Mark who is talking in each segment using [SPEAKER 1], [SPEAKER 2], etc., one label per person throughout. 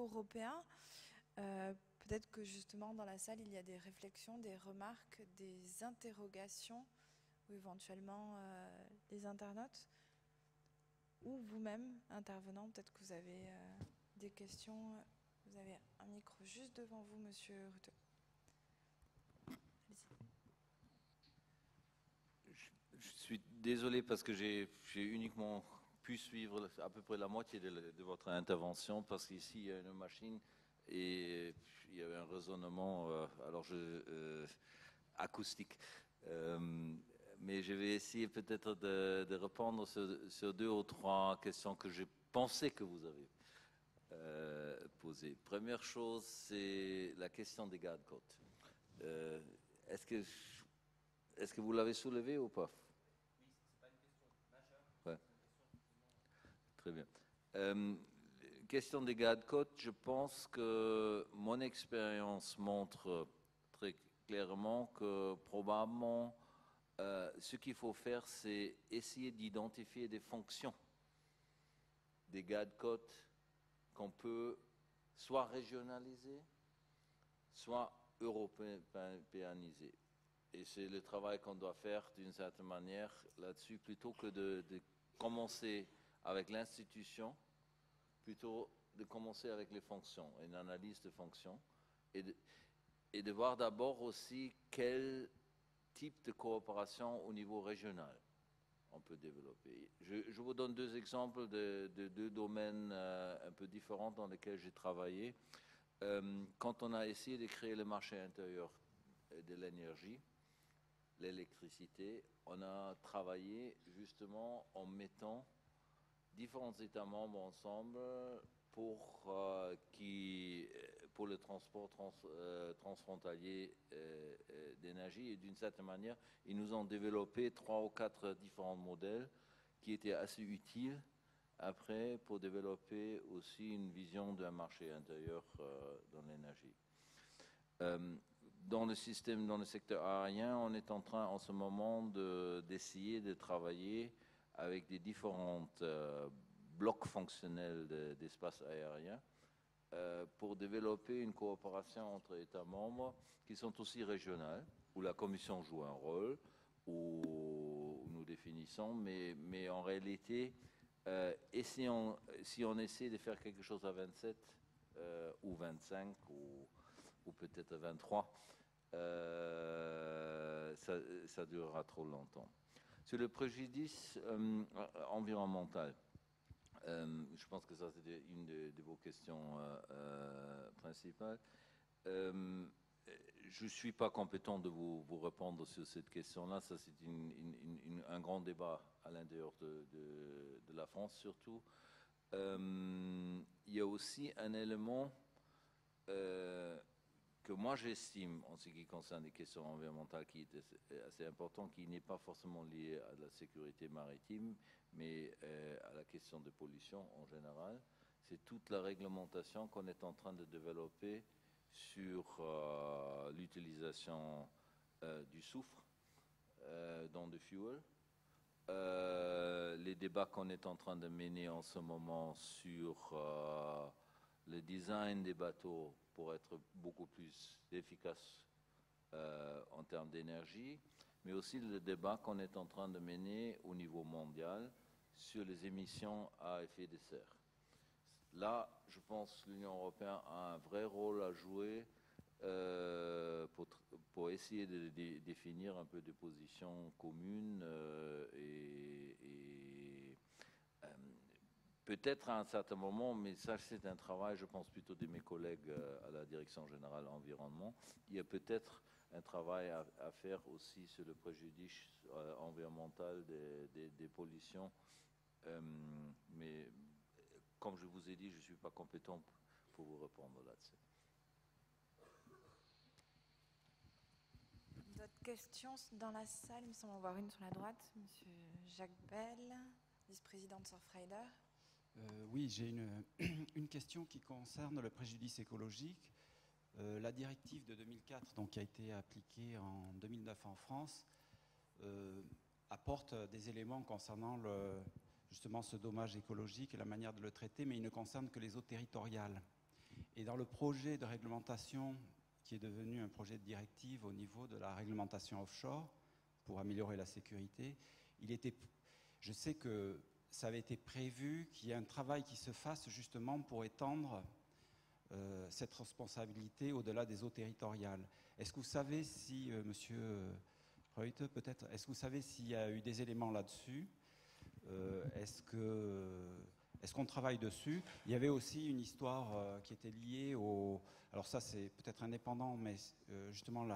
[SPEAKER 1] niveau européen, peut-être que justement dans la salle, il y a des réflexions, des remarques, des interrogations, ou éventuellement les internautes, ou vous-même, intervenant, peut-être que vous avez des questions. Vous avez un micro juste devant vous, Monsieur Rutte. Allez-y.
[SPEAKER 2] Je suis désolé parce que j'ai uniquement pu suivre à peu près la moitié de votre intervention parce qu'ici il y a une machine et il y avait un résonnement acoustique. Mais je vais essayer peut-être de répondre sur deux ou trois questions que je pensais que vous avez posées. Première chose, c'est la question des gardes côtes. Est-ce que vous l'avez soulevé ou pas? Ouais. Très bien. Question des gardes-côtes, je pense que mon expérience montre très clairement que probablement ce qu'il faut faire, c'est essayer d'identifier des fonctions des gardes-côtes qu'on peut soit régionaliser, soit européaniser. Et c'est le travail qu'on doit faire d'une certaine manière là-dessus, plutôt que de commencer avec l'institution, plutôt de commencer avec les fonctions, une analyse de fonctions, et de voir d'abord aussi quel type de coopération au niveau régional on peut développer. Je vous donne deux exemples de deux domaines un peu différents dans lesquels j'ai travaillé. Quand on a essayé de créer le marché intérieur de l'énergie, l'électricité, on a travaillé justement en mettant différents États membres ensemble pour le transport transfrontalier d'énergie. Et d'une certaine manière, ils nous ont développé 3 ou 4 différents modèles qui étaient assez utiles après pour développer aussi une vision d'un marché intérieur dans l'énergie. Dans le système, dans le secteur aérien, on est en train en ce moment d'essayer de travailler avec des différentes blocs fonctionnels d'espace aérien pour développer une coopération entre États membres qui sont aussi régionales, où la Commission joue un rôle, où nous définissons, mais en réalité, si on essaie de faire quelque chose à 27 ou 25 ou peut-être 23, ça durera trop longtemps. Sur le préjudice environnemental, je pense que ça c'était une de vos questions principales. Je ne suis pas compétent de vous répondre sur cette question-là. Ça, c'est un grand débat à l'intérieur de la France, surtout. Il y a aussi un élément que moi j'estime, en ce qui concerne les questions environnementales, qui est assez important, qui n'est pas forcément lié à la sécurité maritime, mais à la question de pollution en général. C'est toute la réglementation qu'on est en train de développer sur l'utilisation du soufre dans le fuel. Les débats qu'on est en train de mener en ce moment sur le design des bateaux pour être beaucoup plus efficace en termes d'énergie, mais aussi le débat qu'on est en train de mener au niveau mondial sur les émissions à effet de serre. Là, je pense que l'Union européenne a un vrai rôle à jouer pour essayer de définir un peu de positions communes peut-être à un certain moment, mais ça c'est un travail, je pense plutôt de mes collègues à la Direction Générale Environnement. Il y a peut-être un travail à faire aussi sur le préjudice environnemental des pollutions. Mais comme je vous ai dit, je ne suis pas compétent pour vous répondre là-dessus.
[SPEAKER 1] D'autres questions dans la salle? Il me semble en voir une sur la droite. Monsieur Jacques Bell, vice-président de Surfrider.
[SPEAKER 3] Oui, j'ai une question qui concerne le préjudice écologique. La directive de 2004, donc, qui a été appliquée en 2009 en France, apporte des éléments concernant justement ce dommage écologique et la manière de le traiter, mais il ne concerne que les eaux territoriales. Et dans le projet de réglementation qui est devenu un projet de directive au niveau de la réglementation offshore pour améliorer la sécurité, je sais que ça avait été prévu qu'il y ait un travail qui se fasse justement pour étendre cette responsabilité au-delà des eaux territoriales. Est-ce que vous savez si, Monsieur Reutte, peut-être, est-ce que vous savez s'il y a eu des éléments là-dessus? Est-ce qu'on travaille dessus? Il y avait aussi une histoire qui était liée au... Alors ça, c'est peut-être indépendant, mais justement,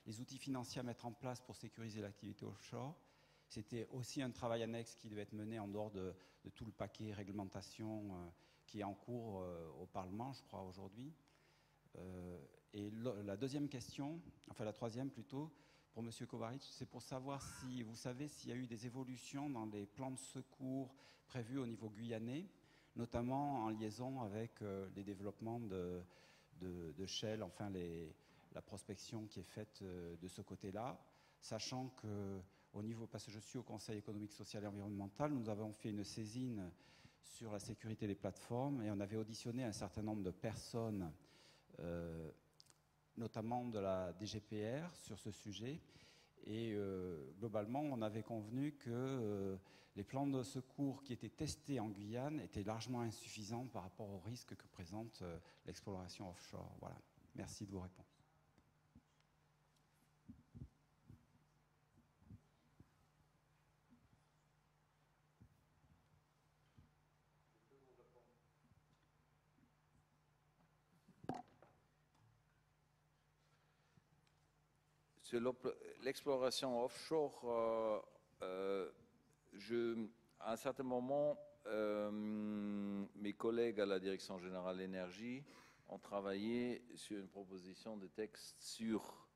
[SPEAKER 3] les outils financiers à mettre en place pour sécuriser l'activité offshore, c'était aussi un travail annexe qui devait être mené en dehors de tout le paquet réglementation qui est en cours au Parlement, je crois, aujourd'hui. Et la deuxième question, enfin la troisième plutôt, pour M. Kovařík, c'est pour savoir si vous savez s'il y a eu des évolutions dans les plans de secours prévus au niveau guyanais, notamment en liaison avec les développements de Shell, enfin la prospection qui est faite de ce côté-là, sachant que au niveau, parce que je suis au Conseil économique, social et environnemental, nous avons fait une saisine sur la sécurité des plateformes et on avait auditionné un certain nombre de personnes, notamment de la DGPR, sur ce sujet. Et globalement, on avait convenu que les plans de secours qui étaient testés en Guyane étaient largement insuffisants par rapport aux risques que présente l'exploration offshore. Voilà. Merci de vos réponses.
[SPEAKER 2] Sur l'exploration offshore, à un certain moment, mes collègues à la Direction générale énergie ont travaillé sur une proposition de texte sur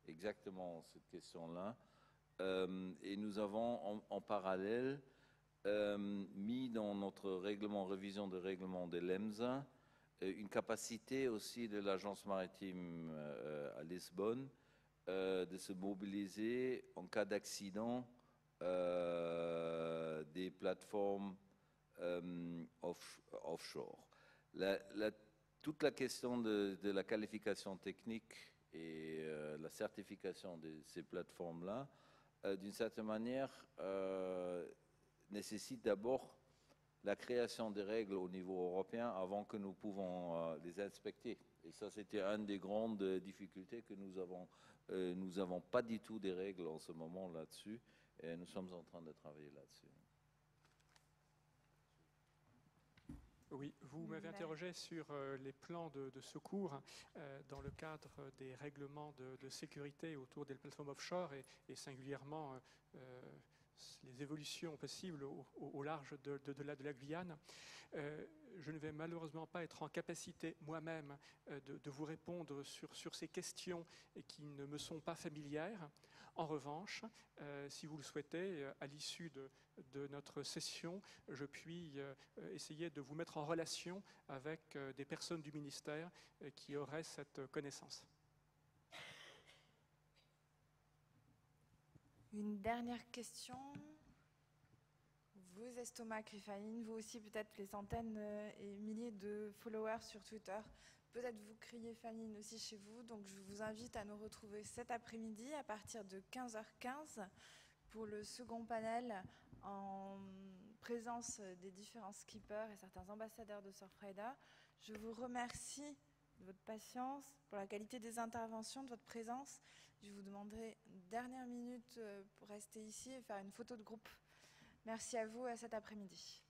[SPEAKER 2] exactement cette question-là. Et nous avons en parallèle mis dans notre révision de règlement de l'EMSA une capacité aussi de l'Agence maritime à Lisbonne de se mobiliser en cas d'accident des plateformes offshore. Toute la question de la qualification technique et la certification de ces plateformes-là, d'une certaine manière, nécessite d'abord la création des règles au niveau européen avant que nous pouvons les inspecter. Et ça, c'était une des grandes difficultés que nous avons. Nous n'avons pas du tout des règles en ce moment là-dessus et nous sommes en train de travailler là-dessus.
[SPEAKER 4] Oui, vous m'avez interrogé sur les plans de secours dans le cadre des règlements de sécurité autour des plateformes offshore et singulièrement les évolutions possibles au large de la Guyane. Je ne vais malheureusement pas être en capacité moi-même de vous répondre sur ces questions qui ne me sont pas familières. En revanche, si vous le souhaitez, à l'issue de notre session, je puis essayer de vous mettre en relation avec des personnes du ministère qui auraient cette connaissance.
[SPEAKER 1] Une dernière question. Vous, Estomac Rifaline, vous aussi peut-être les centaines et milliers de followers sur Twitter. Peut-être vous criez Faline aussi chez vous. Donc je vous invite à nous retrouver cet après-midi à partir de 15h15 pour le second panel en présence des différents skippers et certains ambassadeurs de Surfrider. Je vous remercie de votre patience, pour la qualité des interventions, de votre présence. Je vous demanderai une dernière minute pour rester ici et faire une photo de groupe. Merci à vous et à cet après-midi.